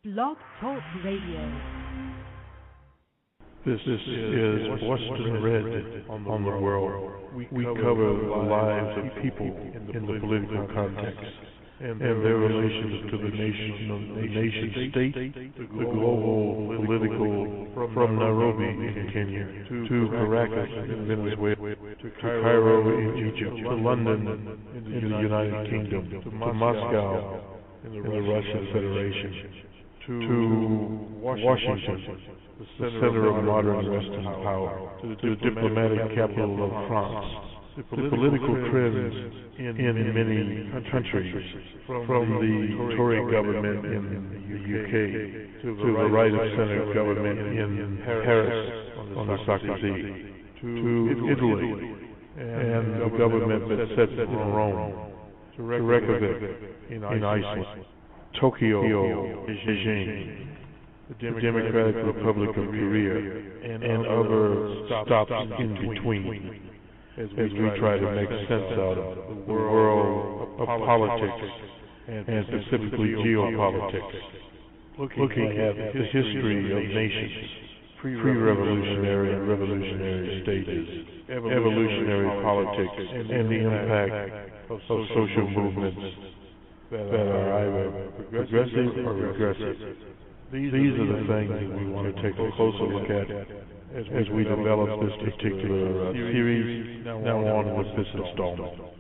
Blog Talk Radio. This is Western Red on the World. We cover the lives of people in the political context and their relations to the nation state, the global political, from Nairobi in Kenya to Caracas in Venezuela, to Cairo in Egypt, to London in the United Kingdom, to Moscow in the Russian Federation, to Washington, the center of modern Western power, to the diplomatic capital of France. The political trends in many countries, from the Tory government in the UK to the right of center government in Paris on the Sarkozy, to Italy and the government that sits in Rome, to Reykjavik in Iceland, Tokyo, Beijing, the Democratic Republic of Korea, and other stops in between, as we try to make sense out of the world of politics, and specifically geopolitics, looking at the history of nations, pre-revolutionary and revolutionary stages, evolutionary politics, and the impact of social movements that are either progressive or regressive. These are the things that we want to take a closer look at as we develop this particular series now on with this installment.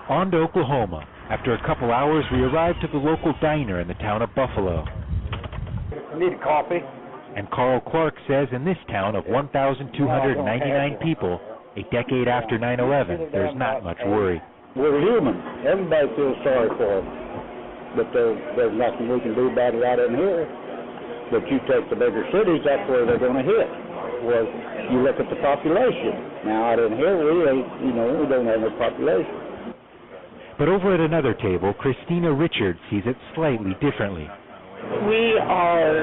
On to Oklahoma. After a couple hours, we arrived at the local diner in the town of Buffalo. I need a coffee. And Carl Clark says in this town of 1,299 people, a decade after 9/11, there's not much worry. We're human. Everybody feels sorry for them. But there's nothing we can do about it out in here. But you take the bigger cities, that's where they're going to hit. Well, you look at the population. Now out in here, we don't have no population. But over at another table, Christina Richards sees it slightly differently. We are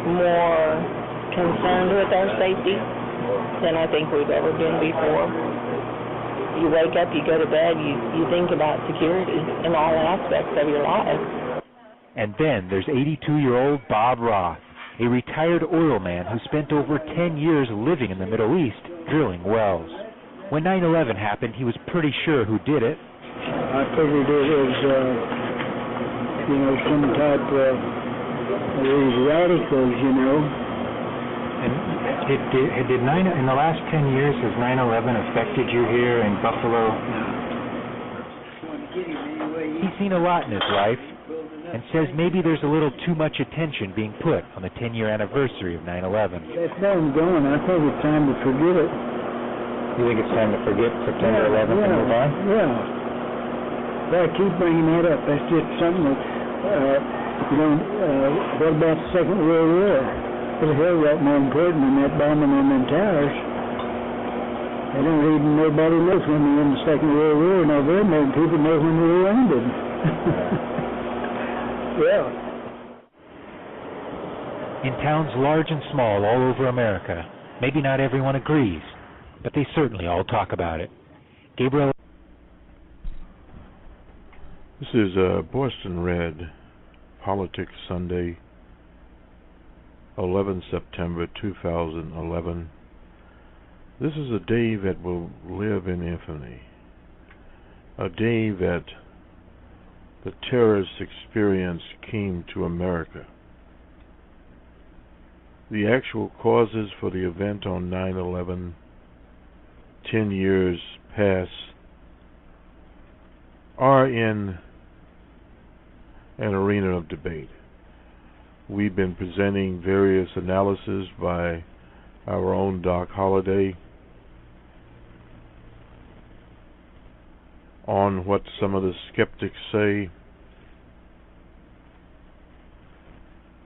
more concerned with our safety than I think we've ever been before. You wake up, you go to bed, you think about security in all aspects of your life. And then there's 82-year-old Bob Roth, a retired oil man who spent over 10 years living in the Middle East drilling wells. When 9/11 happened, he was pretty sure who did it. I figured it was, some type of these radicals, And in the last 10 years, has 9/11 affected you here in Buffalo? He's seen a lot in his life and says maybe there's a little too much attention being put on the 10-year anniversary of 9/11. It's done gone. I think it's time to forget it. You think it's time to forget September 11th and move on? Yeah. But I keep bringing that up. That's just something that, what about the Second World War? It's a hell of a lot more important than that bombing on them towers. I don't even nobody knows when we were in the Second World War, and very many people know when we were ended. Yeah. In towns large and small all over America, maybe not everyone agrees, but they certainly all talk about it. Gabriel. This is Boston Red, Politics Sunday, 11 September 2011. This is a day that will live in infamy, a day that the terrorist experience came to America. The actual causes for the event on 9/11, 10 years past, are in an arena of debate. We've been presenting various analyses by our own Doc Holliday on what some of the skeptics say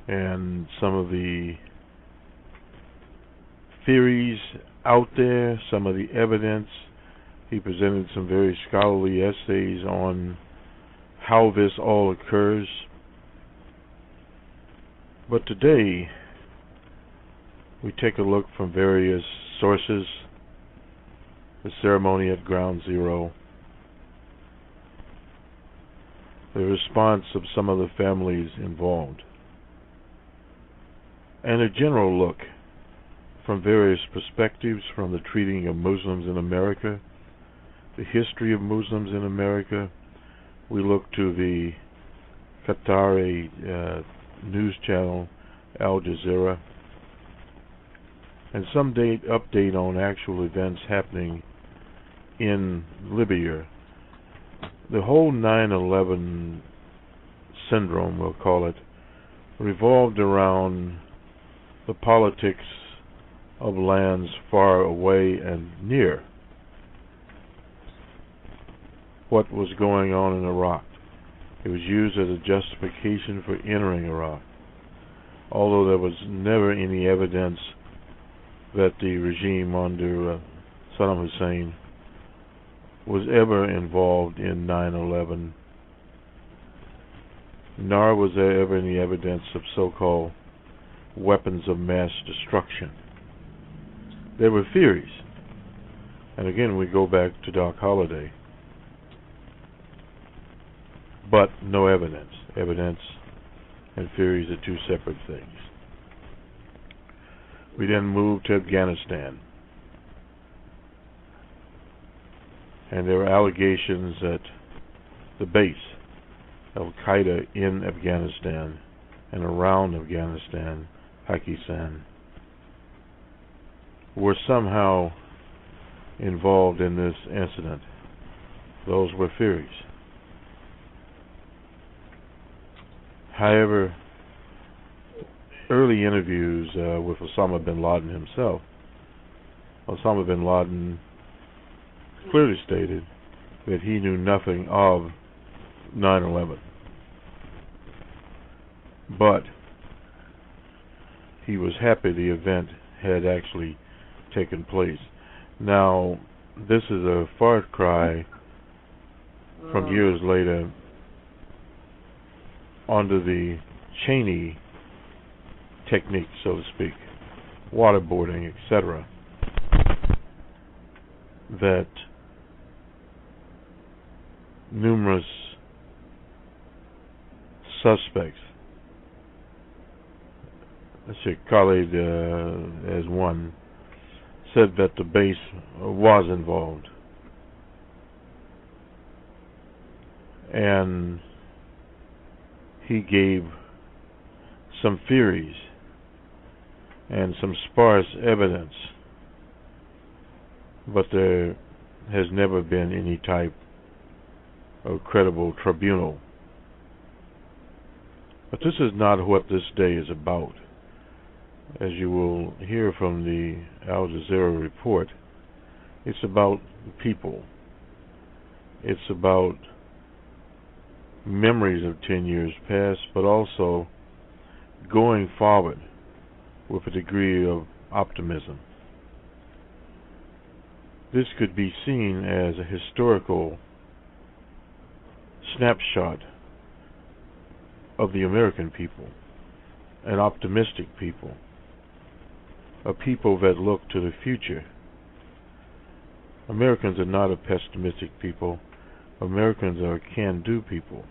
and some of the theories out there, some of the evidence. He presented some very scholarly essays on how this all occurs. But today, we take a look from various sources, the ceremony at Ground Zero, the response of some of the families involved, and a general look from various perspectives, from the treating of Muslims in America, the history of Muslims in America. We look to the Qatari news channel, Al Jazeera, and some update on actual events happening in Libya. The whole 9/11 syndrome, we'll call it, revolved around the politics of lands far away and near. What was going on in Iraq? It was used as a justification for entering Iraq, although there was never any evidence that the regime under Saddam Hussein was ever involved in 9/11, nor was there ever any evidence of so-called weapons of mass destruction. There were theories, and again we go back to Doc Holliday, but no evidence. Evidence and theories are two separate things. We then moved to Afghanistan, and there were allegations that the base, Al-Qaeda in Afghanistan and around Afghanistan, Pakistan, were somehow involved in this incident. Those were theories. However, early interviews with Osama bin Laden himself, Osama bin Laden clearly stated that he knew nothing of 9/11. But he was happy the event had actually taken place. Now, this is a far cry from years later under the Cheney technique, so to speak, waterboarding, etc., that numerous suspects, I should call it as one, said that the base was involved. And he gave some theories and some sparse evidence, but there has never been any type of credible tribunal. But this is not what this day is about. As you will hear from the Al Jazeera report, it's about people. It's about memories of 10 years past, but also going forward with a degree of optimism. This could be seen as a historical snapshot of the American people, an optimistic people, a people that look to the future. Americans are not a pessimistic people. Americans are can-do people.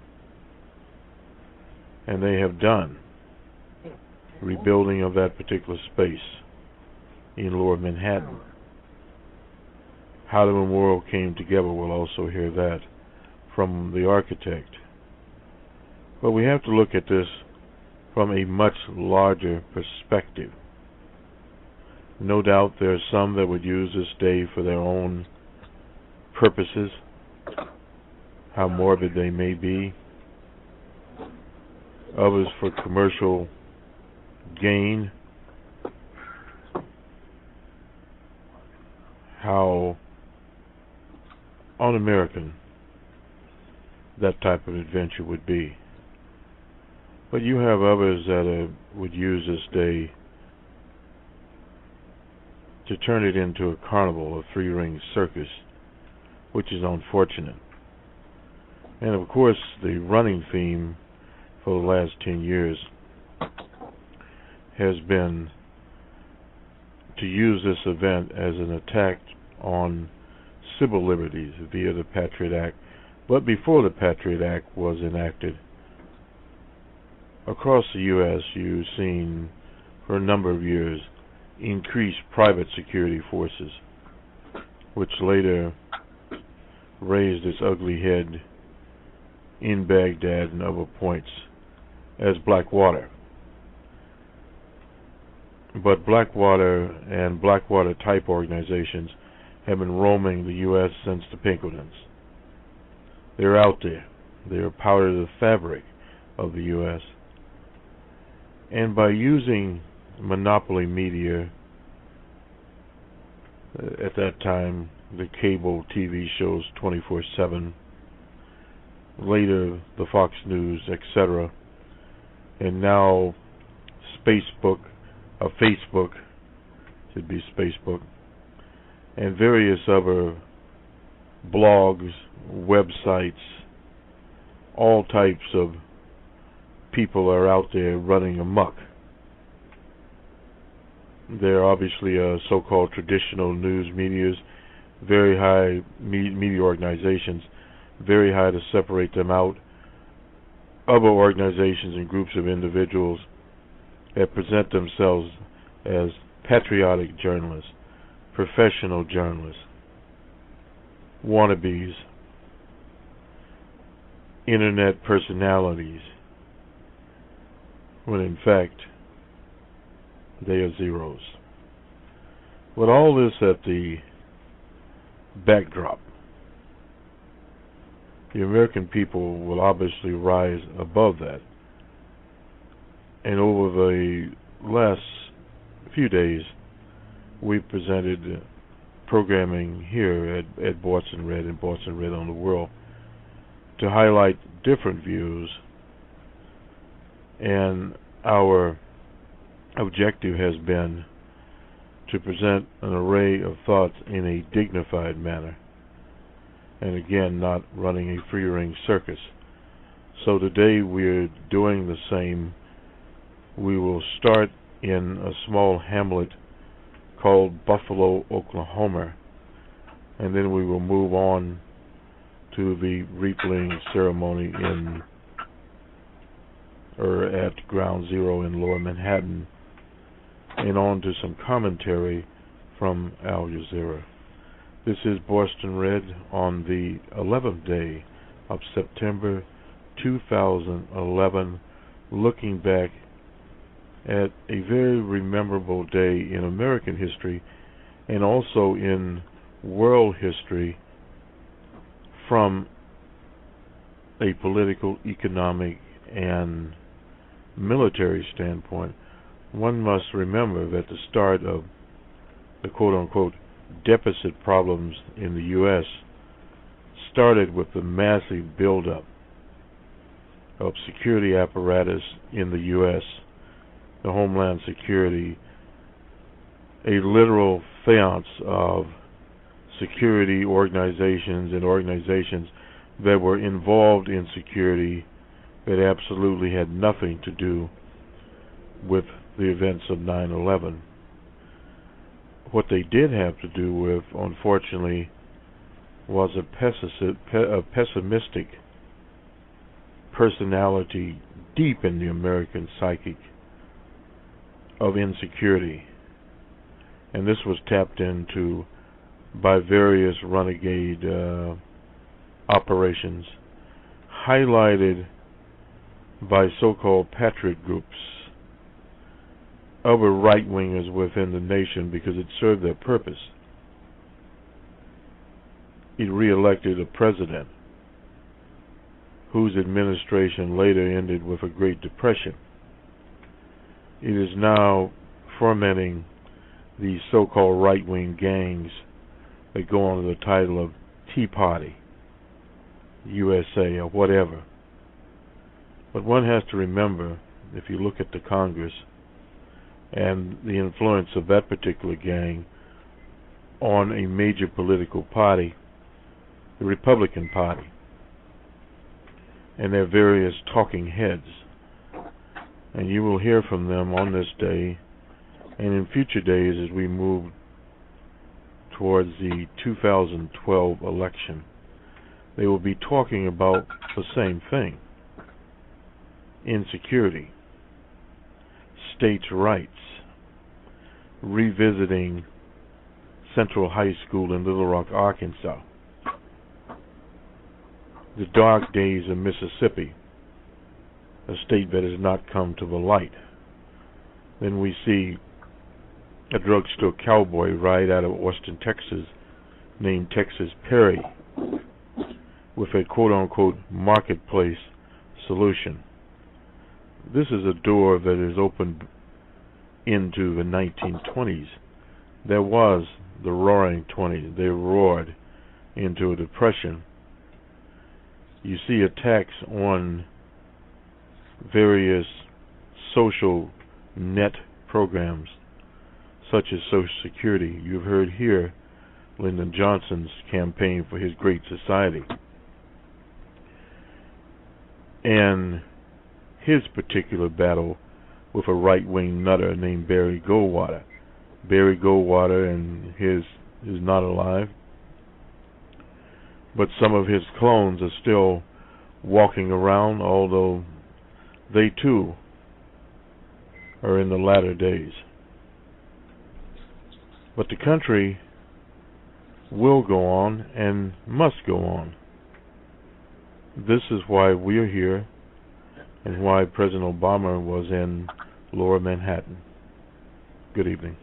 And they have done rebuilding of that particular space in Lower Manhattan. How the memorial came together, we'll also hear that from the architect. But we have to look at this from a much larger perspective. No doubt there are some that would use this day for their own purposes, how morbid they may be. Others for commercial gain. How un-American that type of adventure would be. But you have others that would use this day to turn it into a carnival, a three-ring circus, which is unfortunate. And of course, the running theme for the last 10 years has been to use this event as an attack on civil liberties via the Patriot Act. But before the Patriot Act was enacted, across the U.S. you've seen for a number of years increased private security forces, which later raised its ugly head in Baghdad and other points as Blackwater. But Blackwater and Blackwater type organizations have been roaming the U.S. since the Pinkertons. They're out there. They're part of the fabric of the U.S. And by using monopoly media, at that time the cable TV shows 24/7, later the Fox News, etc., and now Facebook, should be Spacebook, and various other blogs, websites, all types of people are out there running amok. There are obviously so-called traditional news medias, very high media organizations, very high to separate them out. Other organizations and groups of individuals that present themselves as patriotic journalists, professional journalists, wannabes, internet personalities, when in fact they are zeros. With all this at the backdrop, the American people will obviously rise above that. And over the last few days, we presented programming here at Boston Red and Boston Red on the World to highlight different views, and our objective has been to present an array of thoughts in a dignified manner, and again, not running a free-ring circus. So today we're doing the same. We will start in a small hamlet called Buffalo, Oklahoma, and then we will move on to the wreath-laying ceremony at Ground Zero in Lower Manhattan, and on to some commentary from Al Jazeera. This is Boston Red on the 11th day of September 2011, looking back at a very memorable day in American history and also in world history from a political, economic, and military standpoint. One must remember that the start of the quote-unquote deficit problems in the U.S. started with the massive buildup of security apparatus in the U.S., the Homeland Security, a literal seance of security organizations and organizations that were involved in security that absolutely had nothing to do with the events of 9/11. What they did have to do with, unfortunately, was a pessimistic personality deep in the American psychic of insecurity. And this was tapped into by various renegade operations, highlighted by so-called patriot groups, other right-wingers within the nation, because it served their purpose. It re-elected a president whose administration later ended with a Great Depression. It is now fermenting these so-called right-wing gangs that go under the title of Tea Party, USA, or whatever. But one has to remember, if you look at the Congress and the influence of that particular gang on a major political party, the Republican Party, and their various talking heads. And you will hear from them on this day and in future days as we move towards the 2012 election. They will be talking about the same thing: insecurity, states' rights, revisiting Central High School in Little Rock, Arkansas, the dark days of Mississippi, a state that has not come to the light. Then we see a drugstore cowboy right out of Austin, Texas, named Texas Perry, with a quote-unquote marketplace solution. This is a door that is opened into the 1920s. There was the Roaring '20s. They roared into a depression. You see attacks on various social net programs, such as Social Security. You've heard here Lyndon Johnson's campaign for his Great Society, and his particular battle with a right-wing nutter named Barry Goldwater. Barry Goldwater and his is not alive, but some of his clones are still walking around, although they too are in the latter days. But the country will go on and must go on. This is why we are here and why President Obama was in Lower Manhattan. Good evening.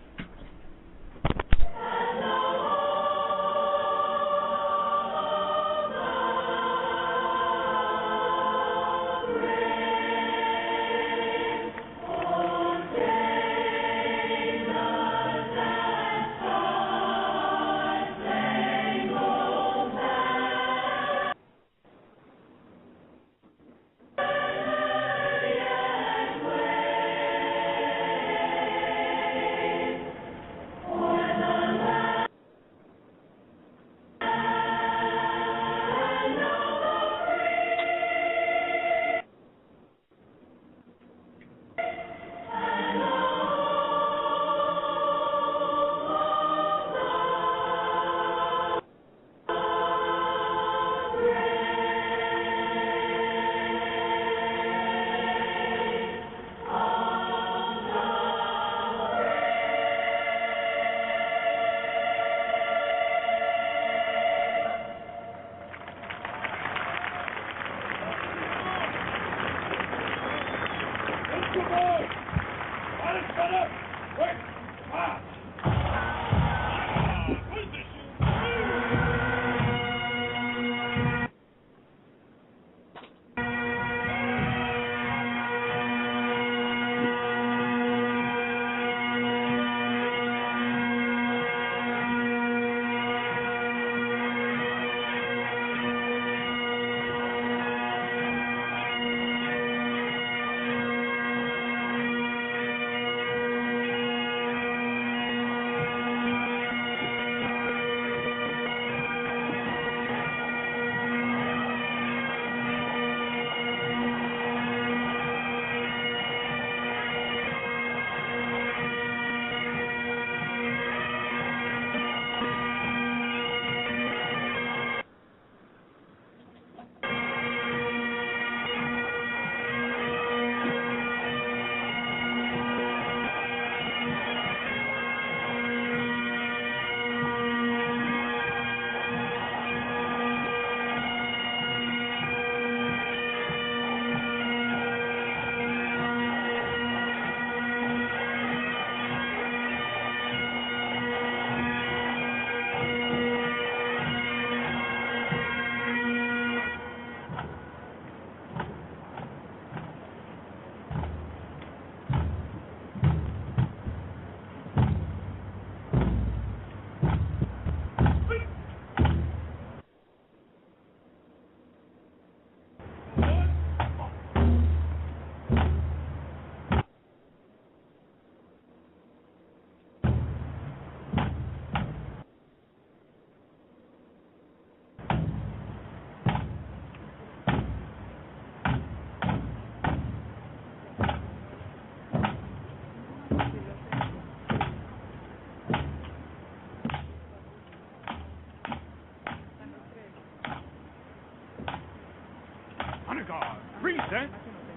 Preisdent.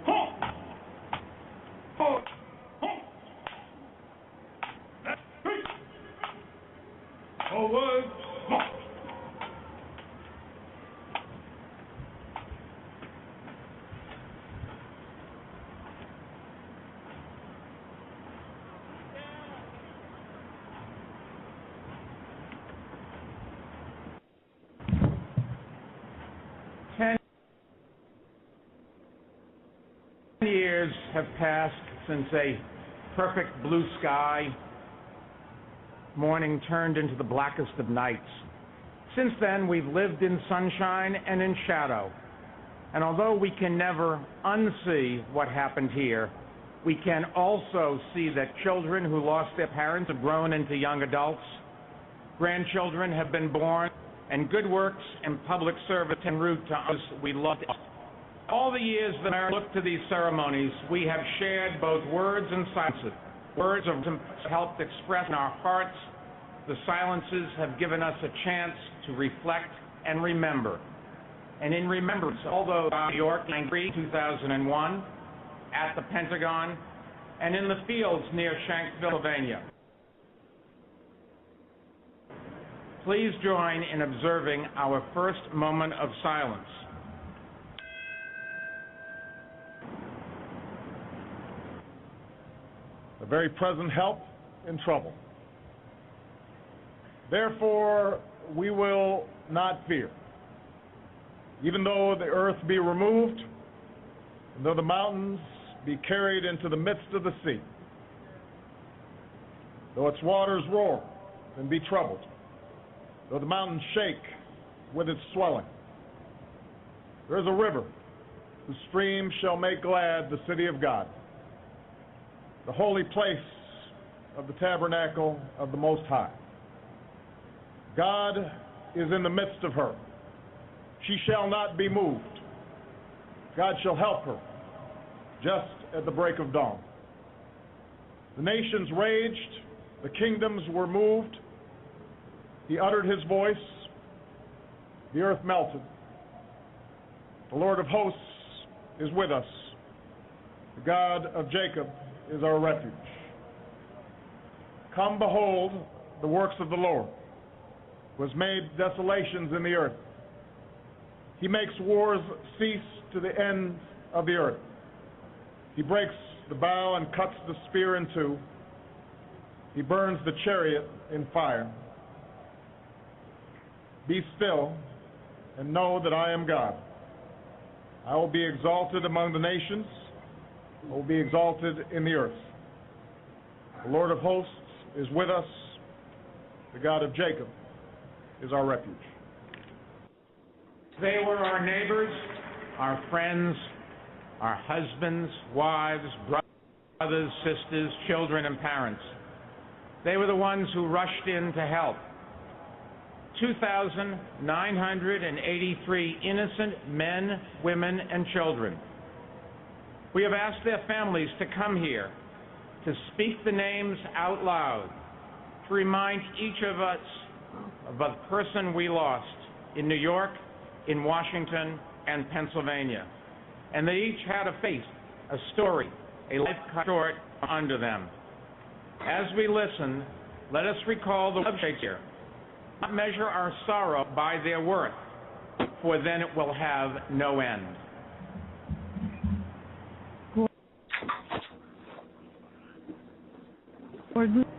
Halt! Halt! Halt! That's right. Forward. Halt! 10 years have passed since a perfect blue sky morning turned into the blackest of nights. Since then, we've lived in sunshine and in shadow. And although we can never unsee what happened here, we can also see that children who lost their parents have grown into young adults, grandchildren have been born, and good works and public service en route to us we loved. All the years that I looked to these ceremonies, we have shared both words and silences. Words have helped express in our hearts. The silences have given us a chance to reflect and remember. And in remembrance, although New York, 2001, at the Pentagon, and in the fields near Shanksville, Pennsylvania. Please join in observing our first moment of silence. The very present help in trouble. Therefore, we will not fear. Even though the earth be removed, and though the mountains be carried into the midst of the sea, though its waters roar and be troubled, though the mountains shake with its swelling, there is a river whose stream shall make glad the city of God, the holy place of the tabernacle of the Most High. God is in the midst of her. She shall not be moved. God shall help her just at the break of dawn. The nations raged, the kingdoms were moved. He uttered his voice, the earth melted. The Lord of hosts is with us. The God of Jacob is our refuge. Come behold the works of the Lord, who has made desolations in the earth. He makes wars cease to the ends of the earth. He breaks the bow and cuts the spear in two. He burns the chariot in fire. Be still and know that I am God. I will be exalted among the nations. I will be exalted in the earth. The Lord of hosts is with us. The God of Jacob is our refuge. They were our neighbors, our friends, our husbands, wives, brothers, sisters, children, and parents. They were the ones who rushed in to help. 2,983 innocent men, women, and children. We have asked their families to come here to speak the names out loud, to remind each of us of the person we lost in New York, in Washington, and Pennsylvania. And they each had a face, a story, a life cut short under them. As we listen, let us recall the words of Shakespeare. Not measure our sorrow by their worth, for then it will have no end.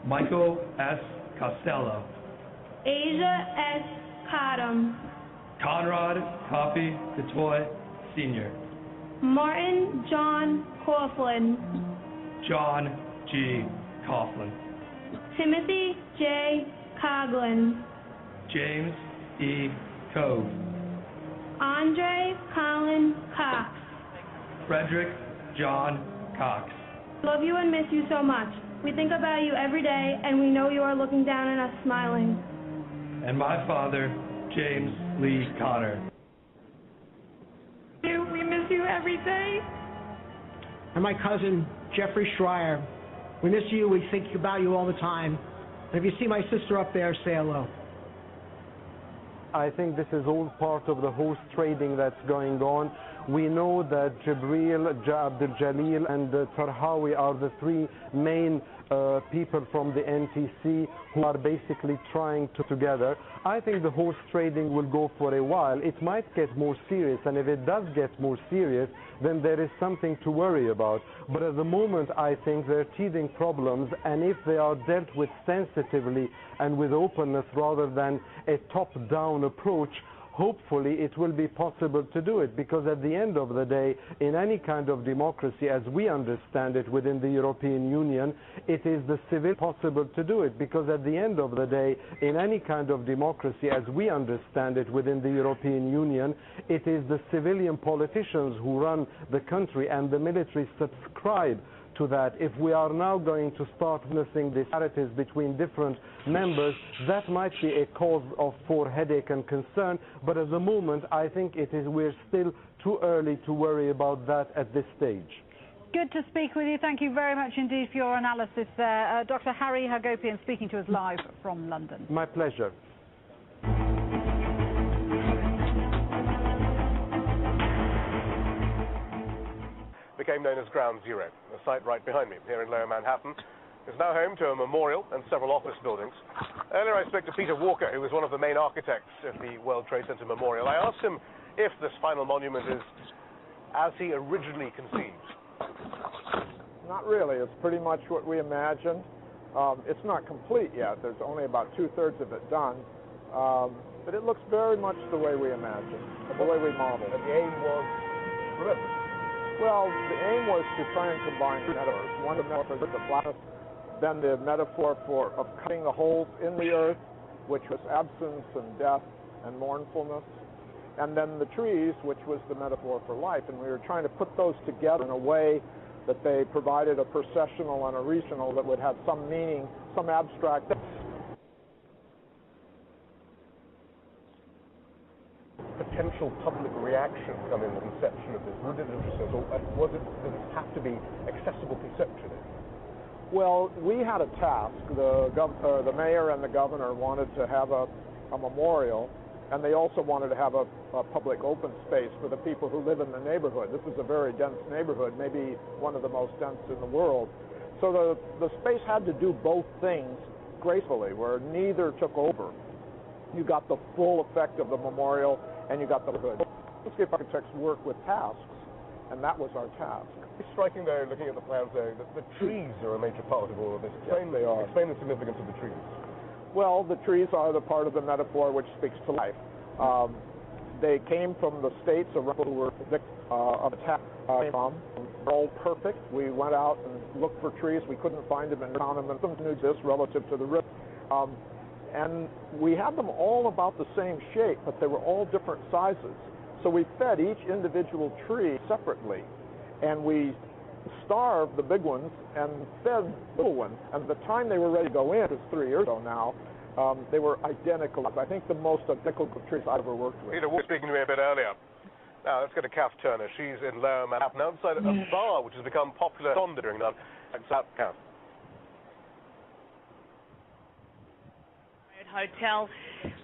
Michael S. Costello. Asia S. Cottom. Conrad Coffey DeToy, Sr. Martin John Coughlin. John G. Coughlin. Timothy J. Coughlin. James E. Cove. Andre Colin Cox. Frederick John Cox. Love you and miss you so much. We think about you every day, and we know you are looking down at us smiling. And my father, James Lee Connor. We miss you every day. And my cousin, Jeffrey Schreier. We miss you. We think about you all the time. And if you see my sister up there, say hello. I think this is all part of the horse trading that's going on. We know that Jibril, Abdul Jalil, and Tarhawi are the three main people from the NTC who are basically trying to together. I think the horse trading will go for a while. It might get more serious, and if it does get more serious, then there is something to worry about. But at the moment, I think there are teething problems, and if they are dealt with sensitively and with openness rather than a top-down approach, hopefully it will be possible to do it, because at the end of the day, in any kind of democracy as we understand it within the European Union, it is the civil possible to do it, because at the end of the day, in any kind of democracy as we understand it within the European Union, it is the civilian politicians who run the country, and the military subscribe to that. If we are now going to start witnessing disparities between different members, that might be a cause for headache and concern, but at the moment I think we're still too early to worry about that at this stage. Good to speak with you. Thank you very much indeed for your analysis there. Dr. Harry Hagopian speaking to us live from London. My pleasure. Became known as Ground Zero. The site right behind me here in Lower Manhattan is now home to a memorial and several office buildings. Earlier I spoke to Peter Walker, who was one of the main architects of the World Trade Center Memorial. I asked him if this final monument is as he originally conceived. Not really. It's pretty much what we imagined. It's not complete yet. There's only about 2/3 of it done. But it looks very much the way we imagined, the way we modeled. And the aim was, remember? Well, the aim was to try and combine two metaphors. One, the metaphor for the flatness, then the metaphor of cutting the holes in the earth, which was absence and death and mournfulness, and then the trees, which was the metaphor for life. And we were trying to put those together in a way that they provided a processional and a regional that would have some meaning, some abstract. Potential public reaction come in the conception of this? Would it does it have to be accessible conceptually? Well, we had a task. The mayor and the governor wanted to have a memorial, and they also wanted to have a public open space for the people who live in the neighborhood. This is a very dense neighborhood, maybe one of the most dense in the world. So the space had to do both things gracefully, where neither took over. You got the full effect of the memorial, and you got the hood. Landscape architects work with tasks, and that was our task. It's striking, though, looking at the plans, though, that the trees are a major part of all of this. Yes, they are. Explain the significance of the trees. Well, the trees are the part of the metaphor which speaks to life. They came from the states around who were victims of attack from. They're all perfect. We went out and looked for trees. We couldn't find them, and found them, and some knew this relative to the river. And we had them all about the same shape, but they were all different sizes. So we fed each individual tree separately, and we starved the big ones and fed the little ones. And the time they were ready to go in, it was 3 years ago now, they were identical. I think the most identical trees I've ever worked with. Peter was speaking to me a bit earlier. Now, let's go to Kath Turner. She's in Lower Manhattan, outside a bar which has become popular during that. Kath. Hotel.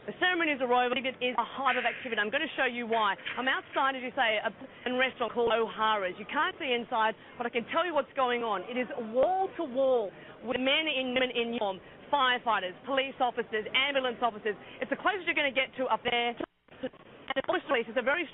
The ceremony is a royal. It is a hive of activity. I'm going to show you why. I'm outside, as you say, a restaurant called O'Hara's. You can't see inside, but I can tell you what's going on. It is wall to wall with men in women in uniform, firefighters, police officers, ambulance officers. It's the closest you're going to get to up there. And the police is a very